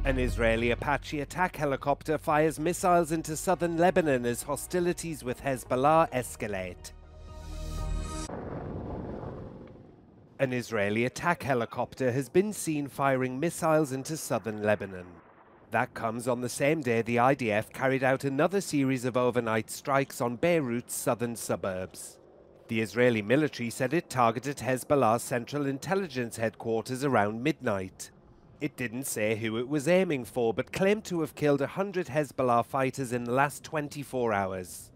An Israeli Apache attack helicopter fires missiles into southern Lebanon as hostilities with Hezbollah escalate. An Israeli attack helicopter has been seen firing missiles into southern Lebanon. That comes on the same day the IDF carried out another series of overnight strikes on Beirut's southern suburbs. The Israeli military said it targeted Hezbollah's Central Intelligence headquarters around midnight. It didn't say who it was aiming for, but claimed to have killed 100 Hezbollah fighters in the last 24 hours.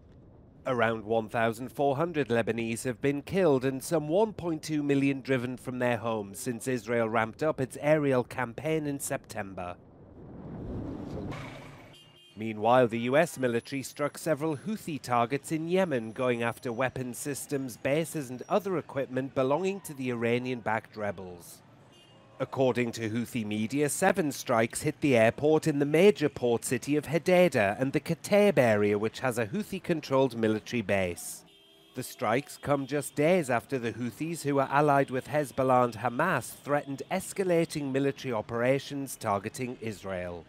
Around 1,400 Lebanese have been killed and some 1.2 million driven from their homes since Israel ramped up its aerial campaign in September. Meanwhile, the US military struck several Houthi targets in Yemen, going after weapons systems, bases and other equipment belonging to the Iranian-backed rebels. According to Houthi media, 7 strikes hit the airport in the major port city of Hodeidah and the Kataib area, which has a Houthi-controlled military base. The strikes come just days after the Houthis, who are allied with Hezbollah and Hamas, threatened escalating military operations targeting Israel.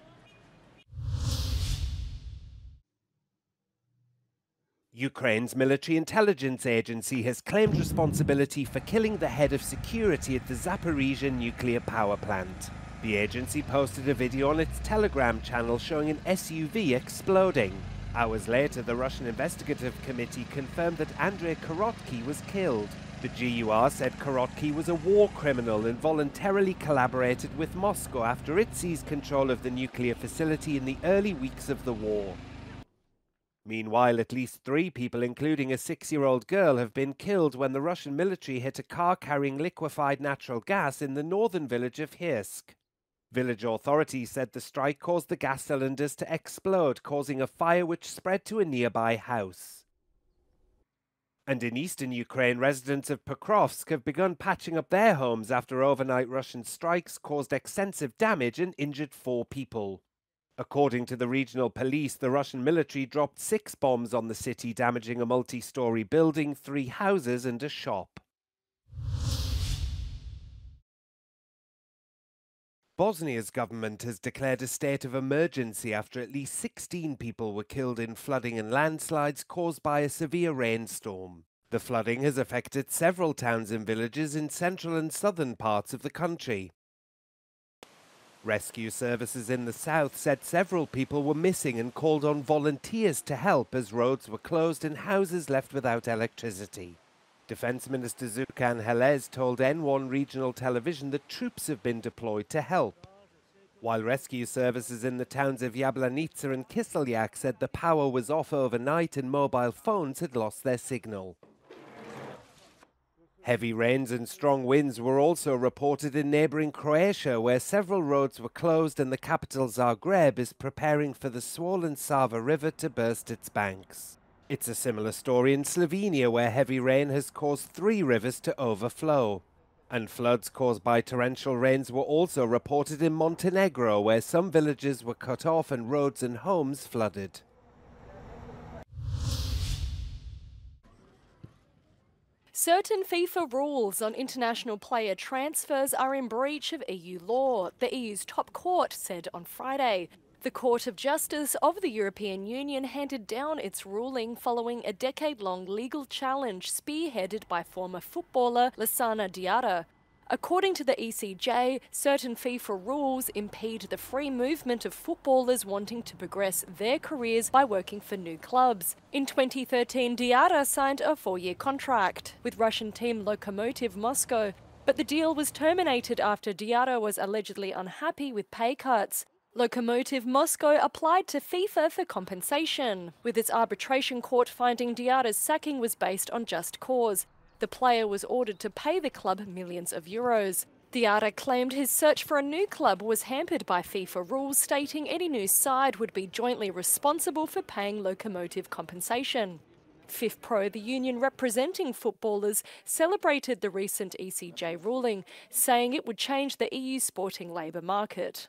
Ukraine's military intelligence agency has claimed responsibility for killing the head of security at the Zaporizhzhia nuclear power plant. The agency posted a video on its Telegram channel showing an SUV exploding. Hours later, the Russian Investigative Committee confirmed that Andrei Korotkyi was killed. The GUR said Korotkyi was a war criminal and voluntarily collaborated with Moscow after it seized control of the nuclear facility in the early weeks of the war. Meanwhile, at least 3 people, including a 6-year-old girl, have been killed when the Russian military hit a car carrying liquefied natural gas in the northern village of Hirsk. Village authorities said the strike caused the gas cylinders to explode, causing a fire which spread to a nearby house. And in eastern Ukraine, residents of Pokrovsk have begun patching up their homes after overnight Russian strikes caused extensive damage and injured 4 people. According to the regional police, the Russian military dropped 6 bombs on the city, damaging a multi-story building, 3 houses and a shop. Bosnia's government has declared a state of emergency after at least 16 people were killed in flooding and landslides caused by a severe rainstorm. The flooding has affected several towns and villages in central and southern parts of the country. Rescue services in the south said several people were missing and called on volunteers to help as roads were closed and houses left without electricity. Defense Minister Zhukan Helez told N1 regional television that troops have been deployed to help. While rescue services in the towns of Yablanica and Kiselyak said the power was off overnight and mobile phones had lost their signal. Heavy rains and strong winds were also reported in neighbouring Croatia, where several roads were closed and the capital Zagreb is preparing for the swollen Sava River to burst its banks. It's a similar story in Slovenia, where heavy rain has caused 3 rivers to overflow. And floods caused by torrential rains were also reported in Montenegro, where some villages were cut off and roads and homes flooded. Certain FIFA rules on international player transfers are in breach of EU law, the EU's top court said on Friday. The Court of Justice of the European Union handed down its ruling following a decade-long legal challenge spearheaded by former footballer Lassana Diarra. According to the ECJ, certain FIFA rules impede the free movement of footballers wanting to progress their careers by working for new clubs. In 2013, Diarra signed a 4-year contract with Russian team Lokomotiv Moscow, but the deal was terminated after Diarra was allegedly unhappy with pay cuts. Lokomotiv Moscow applied to FIFA for compensation, with its arbitration court finding Diarra's sacking was based on just cause. The player was ordered to pay the club millions of euros. Diarra claimed his search for a new club was hampered by FIFA rules, stating any new side would be jointly responsible for paying Lokomotiv compensation. FIFPro, the union representing footballers, celebrated the recent ECJ ruling, saying it would change the EU sporting labour market.